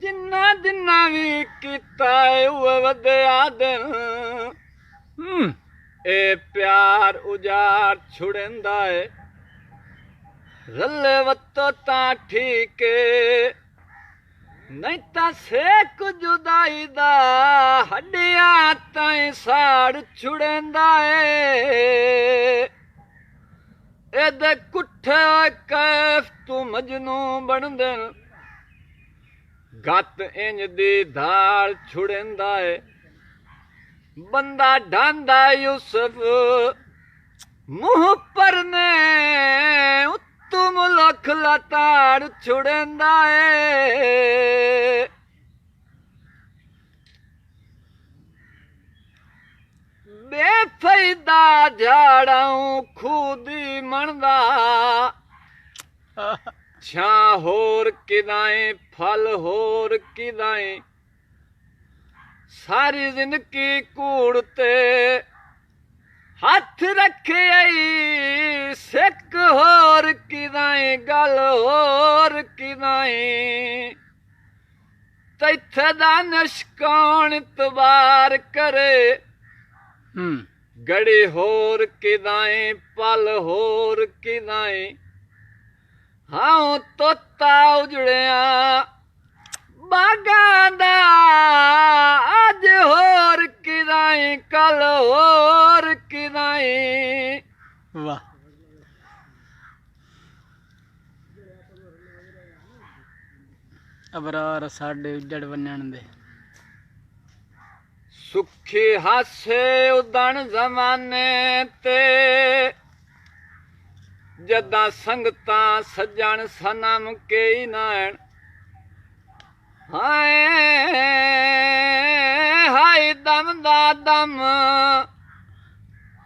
जिन्ना जिन्ना भी कीता है वो वधिया दिन ए प्यार उजाड़ छुड़ेंदा है रले वतो ता ठीक नहीं ता सेक जुदाई दा हड्डिया ताई साड़ छुड़ेंदा है एदे कुठे कैफ तू मजनू बन दे गत इंज दी धार छुड़ेंदा है बंदा ढांदा यूसुफ मुंह पर ने तुम लख लताड़ छुड़ेंदा है बेफायदा झाड़ाऊं खूदी मनदा छा होर किदाएं फल होर किदाएं सारी जिंदगी कूड़ते हाथ रखे आई सिक होर किदाएं गल होर किदाएं तैथे दानिश कौन इतबार करे गड़ी होर किदाएं पल होर किदाएं हाँ तोता उजड़िया बागां दा अज होर किदाएं कल होर किदाएं। वाह अबरार साडे उजड़ वनण दे सुखी हासे उदण जमाने ते जदा संगता सजन सनम के नान हाय हाय दम दा दम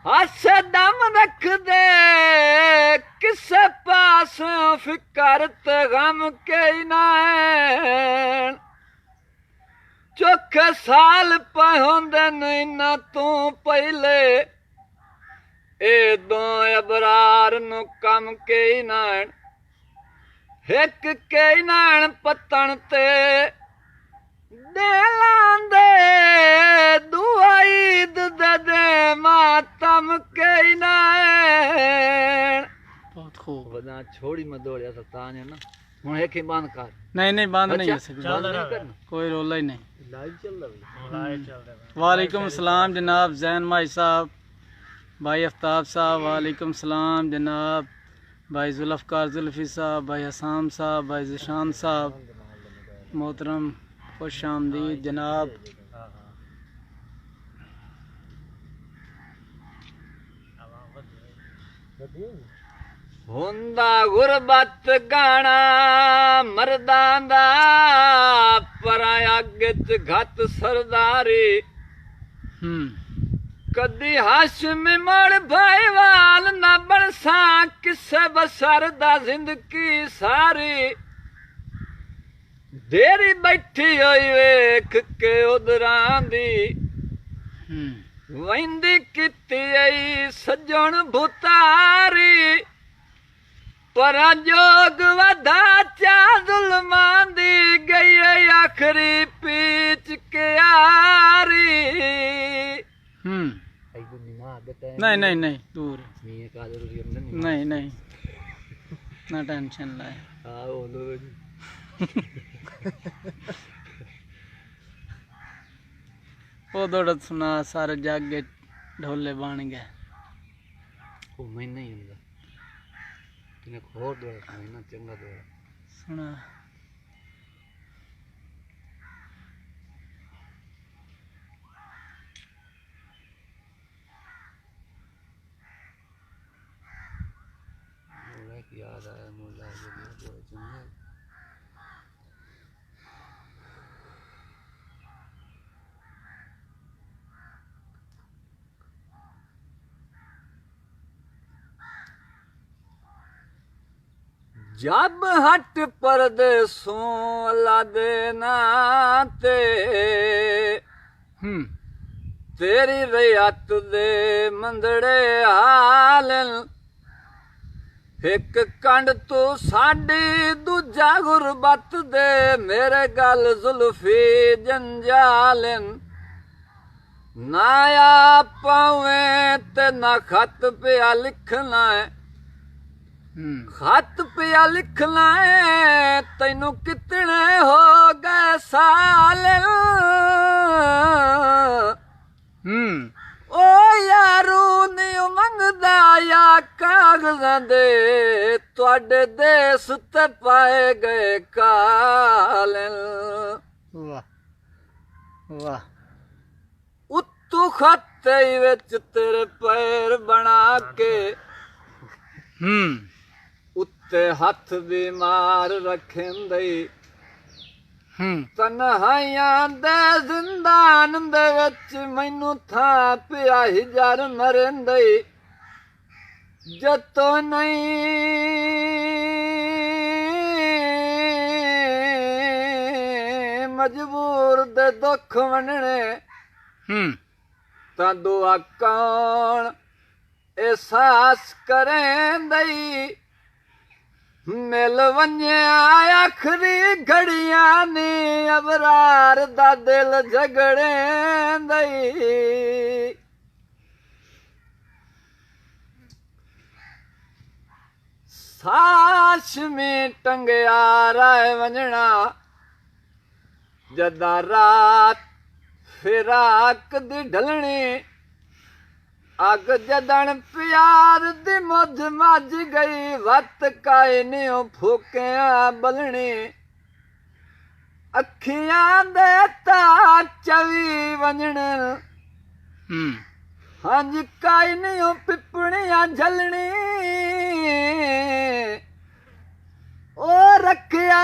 हस दम रख दे किसे पास फिकर ते गम के नान चौखे साल पहुंदे न तू पहले ए दो अबरार नु कम के नान एक के नान पतन ते दे लांदे दुआई दे मातम के नान। बहुत खूब वदा छोड़ी में दौड़या सतान है ना हुन एक ही बांध कर नहीं बांध नहीं है सकदा कोई रोला ही नहीं लाइव चल रहा है। वालेकुम सलाम जनाब जैन भाई साहब भाई आफ्ताब साहब वालेकुम सलाम जनाब भाई जुल्फ़कार जुल्फ़ी साहब भाई हसाम साहब भाई ज़िशान साहब मोहतरम खुश आमदीद जनाब। हुंदा गुरबत गाना मर्दां दा पराया गिच घत सरदारी कदी हाशमी मड़ भाईवाल ना बनसा किसे बसर दा जिंदगी सारी देरी बैठी होई वेख के उदरां दी वैंदी किती आई सजण भुतारी पर जोग वधा चा जुल्मां दी गई आखरी पीच के आरी। नहीं दूर नहीं ना टेंशन लाए वो दौड़ सुना सारे जग ढोले बन गए मैं नहीं हुंदा तने होर दौड़ ना चंगा दौड़ सुना याद आया मुला चंगा जब हट परदेसों अल्लाह दे नाते तेरी रियात दे मंदड़े हालन ਇੱਕ ਕੰਡ ਤੂੰ ਸਾਡੀ ਦੂਜਾ ਗੁਰਬਤ ਦੇ ਮੇਰੇ ਗੱਲ ਜ਼ੁਲਫੀ ਜੰਜਾਲਨ ਨਾ ਆ ਪਾਵੇਂ ਤੇ ਨਾ ਖਤ ਪਿਆ ਲਿਖਣਾ ਹੈ खत पिया लिखना है तैनू कितने हो गए साल ओ यारू नहीं मंगदा या कागजां दे तुहाडे देस ते पाए गए काल वाह वाह उत्तू खते विच तेरे पैर बना के उत्ते हथ बीमार रखेंदे तन्हाइयां दे जिंदान दे विच मैनू था पिया हिजर मरेंदे जतो नहीं मजबूर दे दुख वंडने तां दुआ कौन एहसास करें दई मिल वन्या आखरी घड़ियां नी अबरार दा दिल झगड़े दई साश में टंगया राय वंजना जदा रात फिराक दी ढलनी अग जदन प्यार दी मुझ मज गई वत काए न्यू फूकिया बलनी अखियां दे ता चवी वंजण हंज काए न्यू पिपणियां झलनी ओ रखिया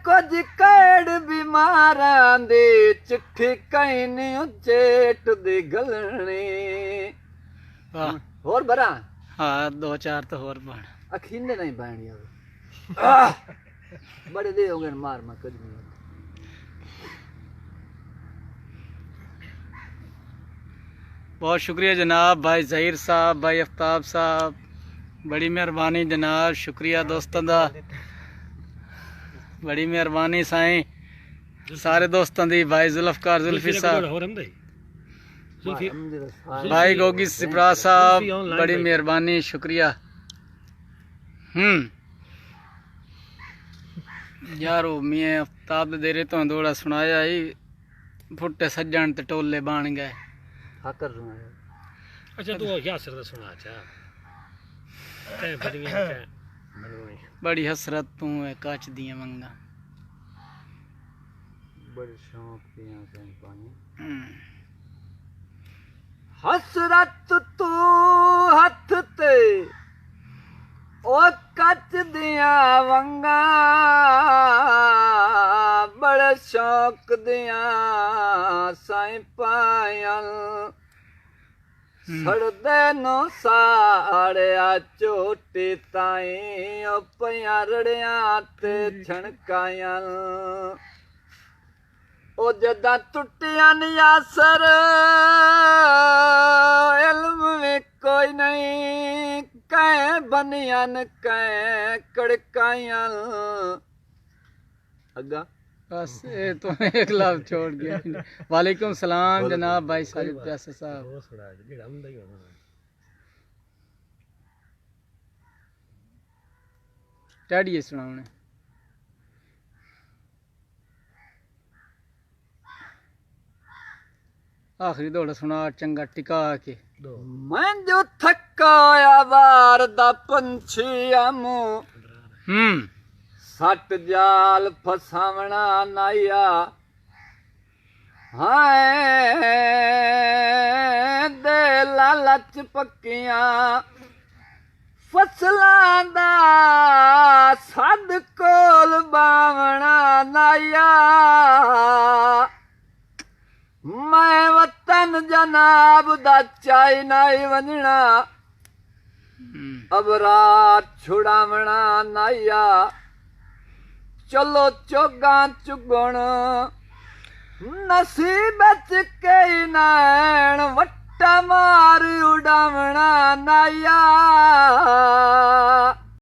कुछ कैड़ बीमारां दी चिट्ठी कई न्यू चेट दी गलनी होर भरा हाँ दो चार तो होर बन अखीने नहीं बहनी बड़े दे हो गए मार मार कद बहुत शुक्रिया जनाब भाई ज़हीर साहब भाई आफ्ताब साहब बड़ी मेहरबानी जनाब शुक्रिया दोस्तों दा बड़ी मेहरबानी साईं सारे दोस्तों दी भाई जुल्फकार जुल्फी साहब भाई गोगी सिपरा साहब बड़ी मेहरबानी शुक्रिया यार मैं आफ्ताब दे रहे तो दौड़ा सुनाया ही फुटे सज्जन ते टोले बन गए हाकर अच्छा तू यासर दा सुना चा कै बड़ियां कै बनवाई बड़ी हसरत तू है काच दियां मंगा बड़े शौक दियां से पानी हसरत तू हथ ते ओ कच दिया वंगा बड़े शौक दिया साई पायल सड़दे नो साड़िया चोटी ताई ओ पिया रड़िया ते छणकायल ओ जदा टुटिया यासर इल्म में कोई नहीं कै बनियन कै कड़काया अगा बस ये तो एक लाभ छोड़ गया वालेकुम सलाम जनाब भाई साजिद प्यासा साहब टैडी सुनाने आखिरी दौड़ सुना चंगा टिका के मैं जो थकाया वार दा पंछी आमू सट जाल फसावना नाया हाय दे लालच पक्कियां फसलां दा सद कोल बावना नाया मैं वतन जनाब दा चाई नाई वंजना अब रात छुड़ावना नाया चलो चोगा चुगण नसीब च कई नैन वट्टा मार उड़ावना नाया